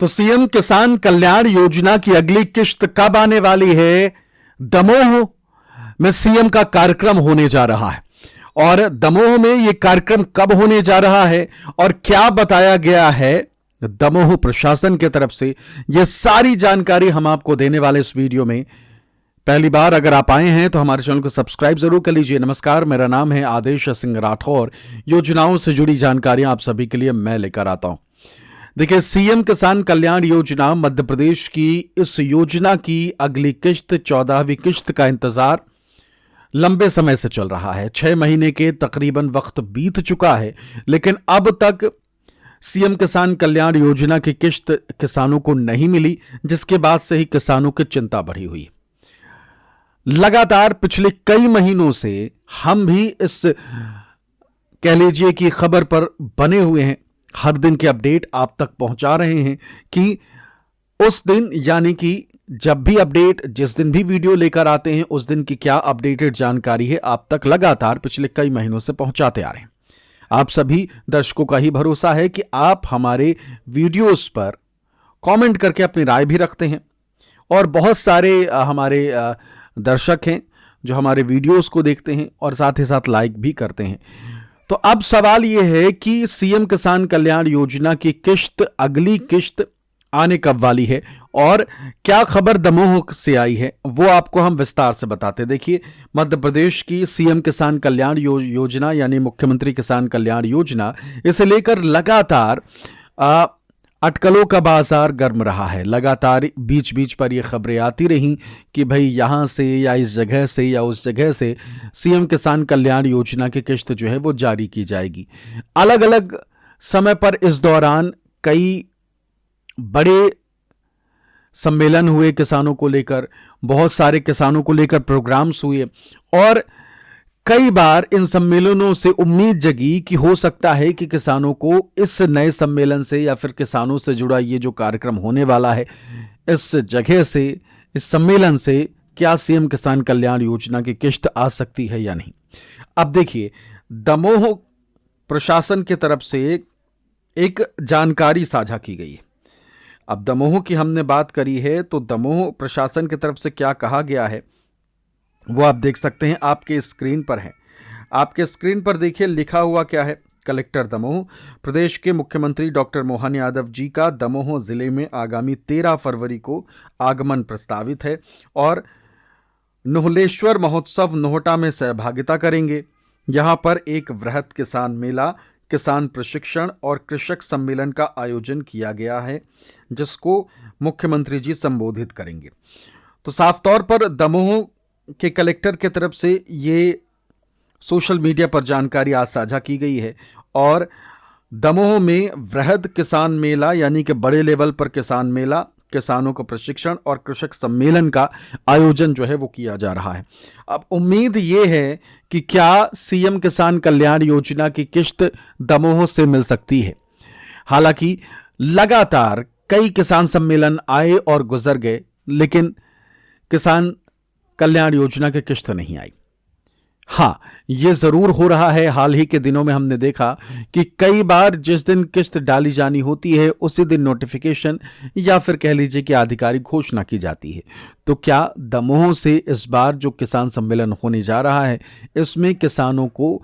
तो सीएम किसान कल्याण योजना की अगली किश्त कब आने वाली है? दमोह में सीएम का कार्यक्रम होने जा रहा है और दमोह में यह कार्यक्रम कब होने जा रहा है और क्या बताया गया है दमोह प्रशासन की तरफ से, यह सारी जानकारी हम आपको देने वाले इस वीडियो में। पहली बार अगर आप आए हैं तो हमारे चैनल को सब्सक्राइब जरूर कर लीजिए। नमस्कार, मेरा नाम है आदेश सिंह राठौर। योजनाओं से जुड़ी जानकारियां आप सभी के लिए मैं लेकर आता हूं। देखिए, सीएम किसान कल्याण योजना मध्य प्रदेश की इस योजना की अगली किश्त 14वीं किश्त का इंतजार लंबे समय से चल रहा है। 6 महीने के तकरीबन वक्त बीत चुका है, लेकिन अब तक सीएम किसान कल्याण योजना की किश्त किसानों को नहीं मिली, जिसके बाद से ही किसानों की चिंता बढ़ी हुई। लगातार पिछले कई महीनों से हम भी इस कह लीजिए कि खबर पर बने हुए हैं। हर दिन के अपडेट आप तक पहुंचा रहे हैं कि उस दिन यानी कि जब भी अपडेट, जिस दिन भी वीडियो लेकर आते हैं, उस दिन की क्या अपडेटेड जानकारी है आप तक लगातार पिछले कई महीनों से पहुंचाते आ रहे हैं। आप सभी दर्शकों का ही भरोसा है कि आप हमारे वीडियोस पर कमेंट करके अपनी राय भी रखते हैं और बहुत सारे हमारे दर्शक हैं जो हमारे वीडियोस को देखते हैं और साथ ही साथ लाइक भी करते हैं। तो अब सवाल यह है कि सीएम किसान कल्याण योजना की किश्त, अगली किश्त आने कब वाली है और क्या खबर दमोह से आई है, वो आपको हम विस्तार से बताते। देखिए, मध्य प्रदेश की सीएम किसान कल्याण योजना यानी मुख्यमंत्री किसान कल्याण योजना, इसे लेकर लगातार अटकलों का बाजार गर्म रहा है। लगातार बीच बीच पर यह खबरें आती रहीं कि भाई यहां से या इस जगह से या उस जगह से सीएम किसान कल्याण योजना की किश्त जो है वो जारी की जाएगी। अलग अलग समय पर इस दौरान कई बड़े सम्मेलन हुए किसानों को लेकर, बहुत सारे किसानों को लेकर प्रोग्राम्स हुए और कई बार इन सम्मेलनों से उम्मीद जगी कि हो सकता है कि किसानों को इस नए सम्मेलन से या फिर किसानों से जुड़ा ये जो कार्यक्रम होने वाला है, इस जगह से, इस सम्मेलन से क्या सीएम किसान कल्याण योजना की किश्त आ सकती है या नहीं। अब देखिए, दमोह प्रशासन की तरफ से एक जानकारी साझा की गई है। अब दमोह की हमने बात करी है तो दमोह प्रशासन की तरफ से क्या कहा गया है वो आप देख सकते हैं, आपके स्क्रीन पर है। आपके स्क्रीन पर देखिए लिखा हुआ क्या है। कलेक्टर दमोह, प्रदेश के मुख्यमंत्री डॉक्टर मोहन यादव जी का दमोह जिले में आगामी 13 फरवरी को आगमन प्रस्तावित है और नोहलेश्वर महोत्सव नोहटा में सहभागिता करेंगे। यहां पर एक वृहद किसान मेला, किसान प्रशिक्षण और कृषक सम्मेलन का आयोजन किया गया है, जिसको मुख्यमंत्री जी संबोधित करेंगे। तो साफ तौर पर दमोह के कलेक्टर की तरफ से ये सोशल मीडिया पर जानकारी आज साझा की गई है और दमोह में वृहद किसान मेला यानी कि बड़े लेवल पर किसान मेला, किसानों को प्रशिक्षण और कृषक सम्मेलन का आयोजन जो है वो किया जा रहा है। अब उम्मीद ये है कि क्या सीएम किसान कल्याण योजना की किश्त दमोह से मिल सकती है। हालांकि लगातार कई किसान सम्मेलन आए और गुजर गए, लेकिन किसान कल्याण योजना की किश्त नहीं आई। हां, यह जरूर हो रहा है, हाल ही के दिनों में हमने देखा कि कई बार जिस दिन किश्त डाली जानी होती है उसी दिन नोटिफिकेशन या फिर कह लीजिए कि आधिकारिक घोषणा की जाती है। तो क्या दमोह से इस बार जो किसान सम्मेलन होने जा रहा है इसमें किसानों को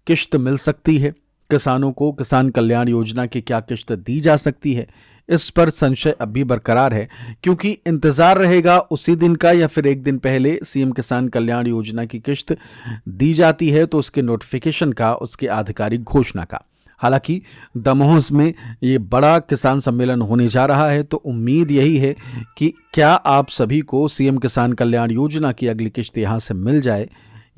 किश्त मिल सकती है? किसानों को किसान कल्याण योजना की क्या किश्त दी जा सकती है, इस पर संशय अभी बरकरार है, क्योंकि इंतजार रहेगा उसी दिन का या फिर एक दिन पहले सीएम किसान कल्याण योजना की किश्त दी जाती है तो उसके नोटिफिकेशन का, उसके आधिकारिक घोषणा का। हालांकि दमोह में ये बड़ा किसान सम्मेलन होने जा रहा है तो उम्मीद यही है कि क्या आप सभी को सीएम किसान कल्याण योजना की अगली किश्त यहां से मिल जाए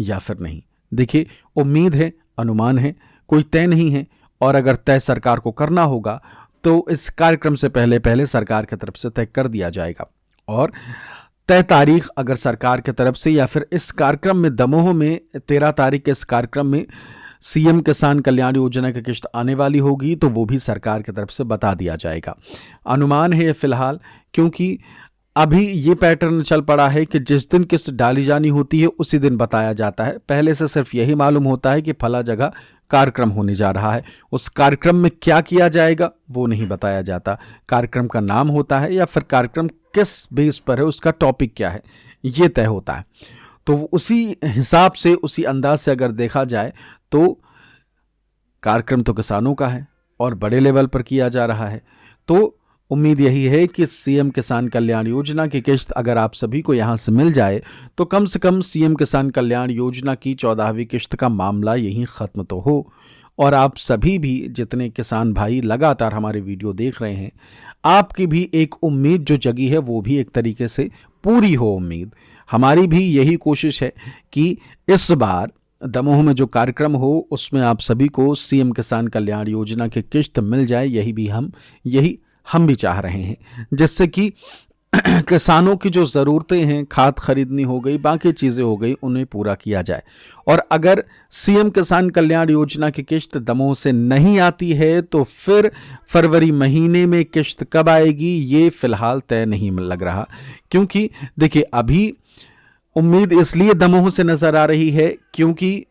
या फिर नहीं। देखिए, उम्मीद है, अनुमान है, कोई तय नहीं है और अगर तय सरकार को करना होगा तो इस कार्यक्रम से पहले पहले सरकार की तरफ से तय कर दिया जाएगा और तय तारीख अगर सरकार की तरफ से या फिर इस कार्यक्रम में दमोह में 13 तारीख के इस कार्यक्रम में सीएम किसान कल्याण योजना की किश्त आने वाली होगी तो वो भी सरकार की तरफ से बता दिया जाएगा। अनुमान है फिलहाल, क्योंकि अभी ये पैटर्न चल पड़ा है कि जिस दिन किस्त डाली जानी होती है उसी दिन बताया जाता है। पहले से सिर्फ यही मालूम होता है कि फला जगह कार्यक्रम होने जा रहा है, उस कार्यक्रम में क्या किया जाएगा वो नहीं बताया जाता। कार्यक्रम का नाम होता है या फिर कार्यक्रम किस बेस पर है, उसका टॉपिक क्या है, ये तय होता है। तो उसी हिसाब से, उसी अंदाज से अगर देखा जाए तो कार्यक्रम तो किसानों का है और बड़े लेवल पर किया जा रहा है। तो उम्मीद यही है कि सीएम किसान कल्याण योजना की किश्त अगर आप सभी को यहां से मिल जाए तो कम से कम सीएम किसान कल्याण योजना की 14वीं किश्त का मामला यहीं खत्म तो हो, और आप सभी भी जितने किसान भाई लगातार हमारे वीडियो देख रहे हैं, आपकी भी एक उम्मीद जो जगी है वो भी एक तरीके से पूरी हो। उम्मीद हमारी भी यही कोशिश है कि इस बार दमोह में जो कार्यक्रम हो उसमें आप सभी को सीएम किसान कल्याण योजना की किश्त मिल जाए। यही हम भी चाह रहे हैं, जिससे कि किसानों की जो ज़रूरतें हैं, खाद खरीदनी हो गई, बाकी चीज़ें हो गई, उन्हें पूरा किया जाए। और अगर सीएम किसान कल्याण योजना की किश्त दमोह से नहीं आती है तो फिर फरवरी महीने में किश्त कब आएगी ये फिलहाल तय नहीं लग रहा। क्योंकि देखिए, अभी उम्मीद इसलिए दमोह से नज़र आ रही है क्योंकि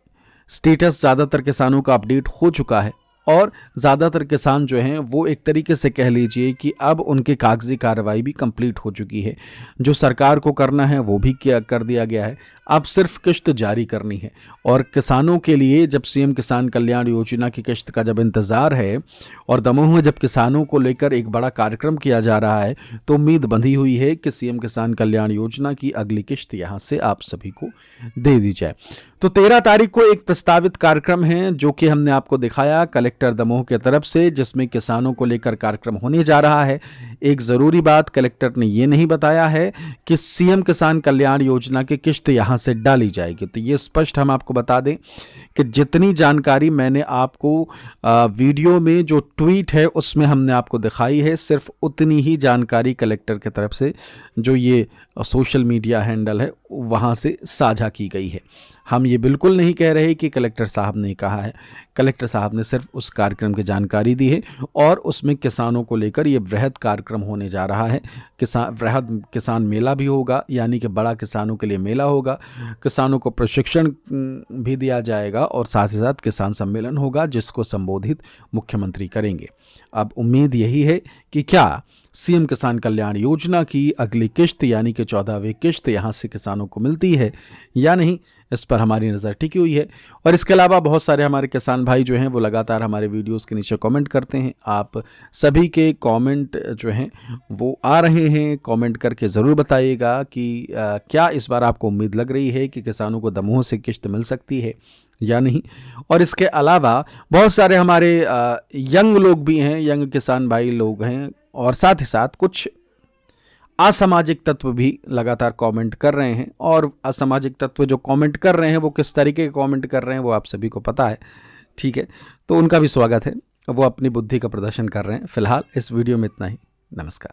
स्टेटस ज़्यादातर किसानों का अपडेट हो चुका है और ज़्यादातर किसान जो हैं वो एक तरीके से कह लीजिए कि अब उनकी कागजी कार्रवाई भी कंप्लीट हो चुकी है। जो सरकार को करना है वो भी किया कर दिया गया है, अब सिर्फ किश्त जारी करनी है। और किसानों के लिए जब सीएम किसान कल्याण योजना की किश्त का जब इंतज़ार है और दमोह में जब किसानों को लेकर एक बड़ा कार्यक्रम किया जा रहा है तो उम्मीद बंधी हुई है कि सीएम किसान कल्याण योजना की अगली किश्त यहाँ से आप सभी को दे दी जाए। तो 13 तारीख को एक प्रस्तावित कार्यक्रम है जो कि हमने आपको दिखाया कलेक्टर दमोह की तरफ से, जिसमें किसानों को लेकर कार्यक्रम होने जा रहा है। एक ज़रूरी बात कलेक्टर ने ये नहीं बताया है कि सीएम किसान कल्याण योजना की किश्त यहाँ से डाली जाएगी। तो ये स्पष्ट हम आपको बता दें कि जितनी जानकारी मैंने आपको वीडियो में जो ट्वीट है उसमें हमने आपको दिखाई है, सिर्फ उतनी ही जानकारी कलेक्टर की तरफ से जो ये सोशल मीडिया हैंडल है वहाँ से साझा की गई है। हम ये बिल्कुल नहीं कह रहे कि कलेक्टर साहब ने कहा है, कलेक्टर साहब ने सिर्फ उस कार्यक्रम की जानकारी दी है और उसमें किसानों को लेकर ये वृहद कार्यक्रम होने जा रहा है। वृहद किसान मेला भी होगा, यानी कि बड़ा किसानों के लिए मेला होगा, किसानों को प्रशिक्षण भी दिया जाएगा और साथ ही साथ किसान सम्मेलन होगा जिसको संबोधित मुख्यमंत्री करेंगे। अब उम्मीद यही है कि क्या सीएम किसान कल्याण योजना की अगली किश्त यानी कि 14वीं किश्त यहाँ से किसानों को मिलती है या नहीं, इस पर हमारी नज़र टिकी हुई है। और इसके अलावा बहुत सारे हमारे किसान भाई जो हैं वो लगातार हमारे वीडियोस के नीचे कमेंट करते हैं। आप सभी के कमेंट जो हैं वो आ रहे हैं, कमेंट करके ज़रूर बताइएगा कि क्या इस बार आपको उम्मीद लग रही है कि किसानों को दमोह से किश्त मिल सकती है या नहीं। और इसके अलावा बहुत सारे हमारे यंग लोग भी हैं, यंग किसान भाई लोग हैं, और साथ ही साथ कुछ असामाजिक तत्व भी लगातार कमेंट कर रहे हैं। और असामाजिक तत्व जो कमेंट कर रहे हैं वो किस तरीके के कमेंट कर रहे हैं वो आप सभी को पता है, ठीक है। तो उनका भी स्वागत है, वो अपनी बुद्धि का प्रदर्शन कर रहे हैं। फिलहाल इस वीडियो में इतना ही। नमस्कार।